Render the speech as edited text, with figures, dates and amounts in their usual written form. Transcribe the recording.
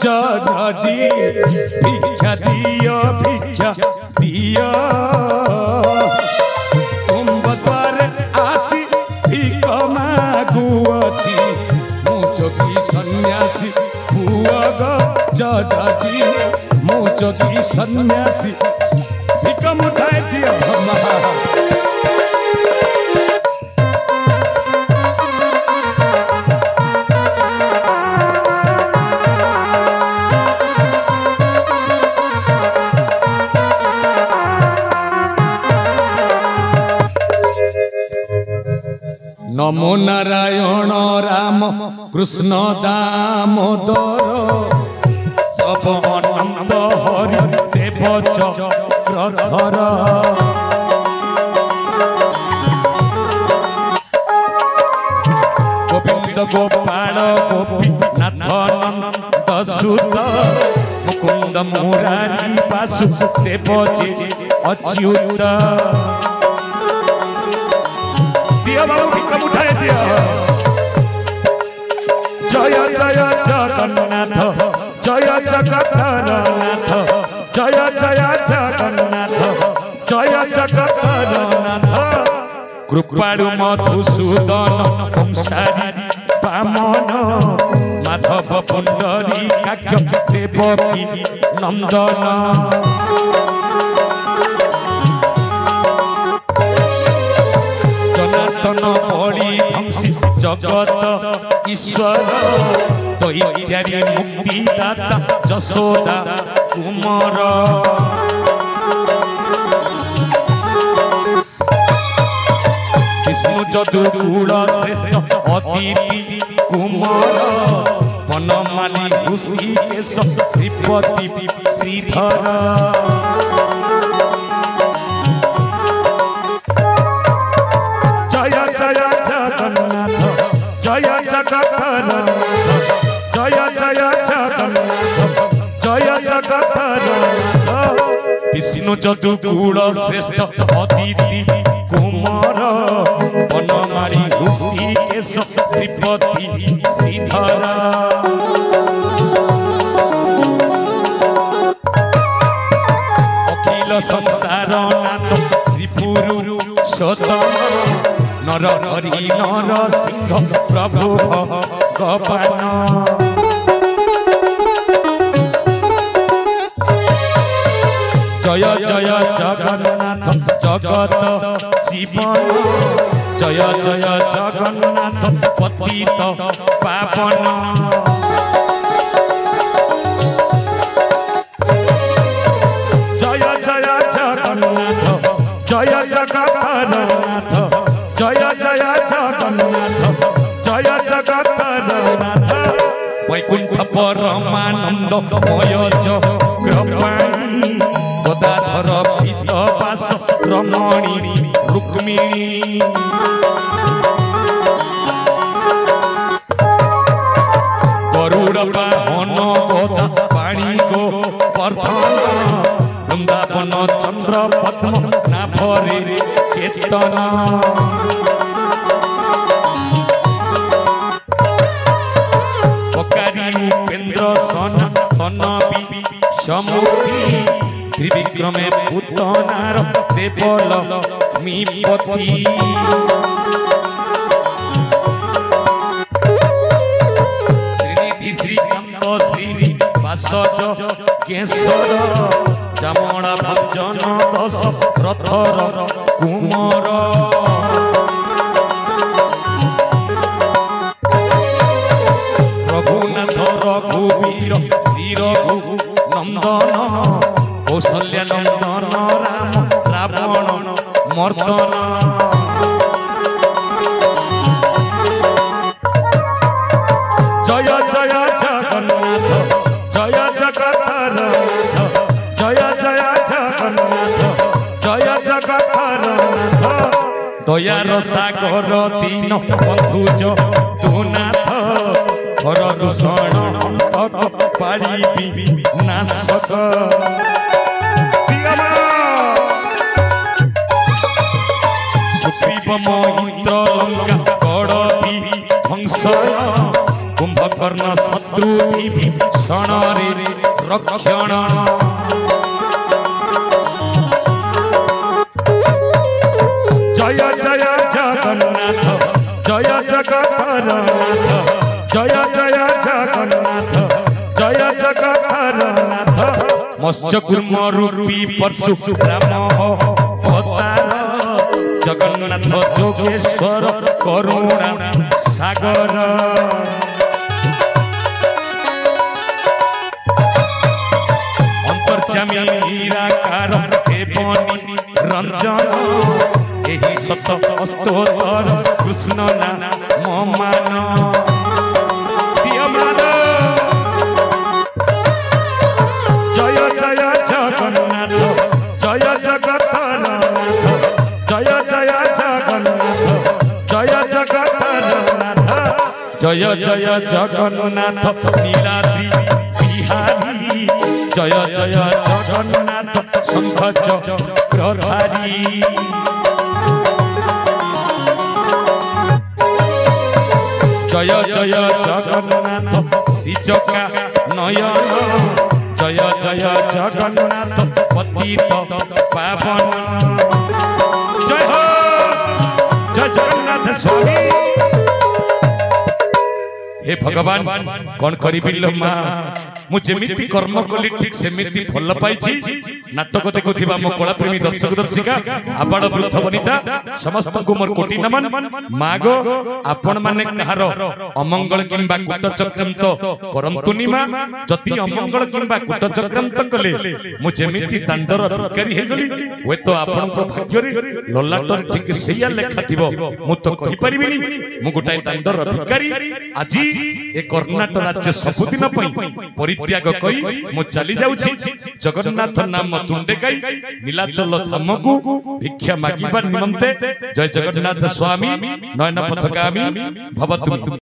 जगदी भिक्षा दियो तुम्ब द्वारे आसी भिक मागुअछि मु जोगी सन्यासी पुआ गो जगदी मु जोगी सन्यासी भिक मुठाई दियो नमो नारायण राम कृष्ण दामोदर सब अनंत हरि देव चक्रधर गोविंद गोपाल गोपीनाथ नंद सुत मुकुंद मुरारी वासुदेव जे अच्युत दिया बाबू भिक मुठाए दिया जय जय जगन्नाथ जय जगन्नाथ जय जय जगन्नाथ जय जगन्नाथ कृपाळु मधुसूदन कंसारी बामन माधव पुंडरी काक्ष देवकी नंदन बड़ी ध्वंसी जगत ईश्वर दैत्यारी मुक्तिदाता जशोदा कुमार विष्णु जदुगुण श्रेष्ठ अतिथि कुमार वनमाली ऋषिकेश श्रीपति श्रीधर जय जय जगन्नाथ जय जगन्नाथ जय जय जगन्नाथ जय जगन्नाथ विष्णु जदुगुण श्रेष्ठ अतिथि कुमार वनमाली ऋषिकेश श्रीपति श्रीधर अखिल संसार नाथ श्रीपुरु सतम नर हरि नर सिंह प्रभु भगवान जय जय जगन्नाथ जगत जीवन जय जय जगन्नाथ पतित पावन जय जय जगन्नाथ जय जगन्नाथ जय जय जगन्नाथ जय जगन्नाथ वैकुंठ परमानंद मय जगपाणी गदाधर पीतवास रमणी रुक्मिणी गरुड़ वाहन गदा पाणी गो वर्धन वृंदावन चंद्र पद्म नाभरे केतन पकारी उपेन्द्र सनातन समुखी त्रिविक्रमे पूतनार देवलक्ष्मीपति श्रीनिधि श्रीकांत श्रीनिवासज केशर जामणा भजन दश रथर कुमार रघुनाथ रघुवीर श्री रघु नंदन कौशल्या नंदन राम रावण मर्दन जय जय जगन्नाथ जय जगन्नाथ जय जय जगन्नाथ जय जगन्नाथ दयार सागर दीन बंधु जदुनाथ हर दूषण अंतक पाड़ी नाशक सुग्रीव महेन्द्र लंका गड़ ध्वंस कुंभ कुंभकर्ण शत्रु विभीषण रे रक्षण जय जय जगन्नाथ जय जगतरनाथ जय जय जगन्नाथ जय जगतरनाथ मत्स्य कूर्म रूपी परशुराम अवतार जगन्नाथ जोगेश्वर करुणा सागर अंतर्यामी निराकार एवं रंजन एही सत स्तोत्र कृष्ण नाम मान जय जय जगन्नाथ जय जगतरनाथ जय जय जगन्नाथ जय जगतरनाथ जय जय जगन्नाथ नीलाद्रि बिहारी जय जय जगन्नाथ शंख चक्रधारी जय जय जगन्नाथ श्रीचका नयन जय जय जगन्नाथ पतित पावन जय हो जय जगन्नाथ स्वामी हे भगवान कौन करी माँ मुझे कर्म कली ठीक सेमिति फल पाई नाटक देखुवा मो कला प्रेमी दर्शक दर्शिका आबाड़ वृद्ध वनिता समस्त को मोर कोटि नमन मागो आपण माने कहार अमंगल किंबा कूटचक्रांत करंतुनी मा जति अमंगल किंबा कूटचक्रांत कले मु जेमिति दांडर भिकारी हे गली होय तो आपण को भाग्य रे ललाटर ठीक सेया लेखा थिबो मु तो कहि परिबिनी मु गोटाय दांडर भिकारी आजी ए कर्नाटक राज्य सबुदिन पई परित्याग कई मु चली जाउछि जगन्नाथ नाम तुंडे गाई नीलाचल धामकु भिक्षा मागिबा निमंते जय जगन्नाथ स्वामी नयन पथगामी भवतु।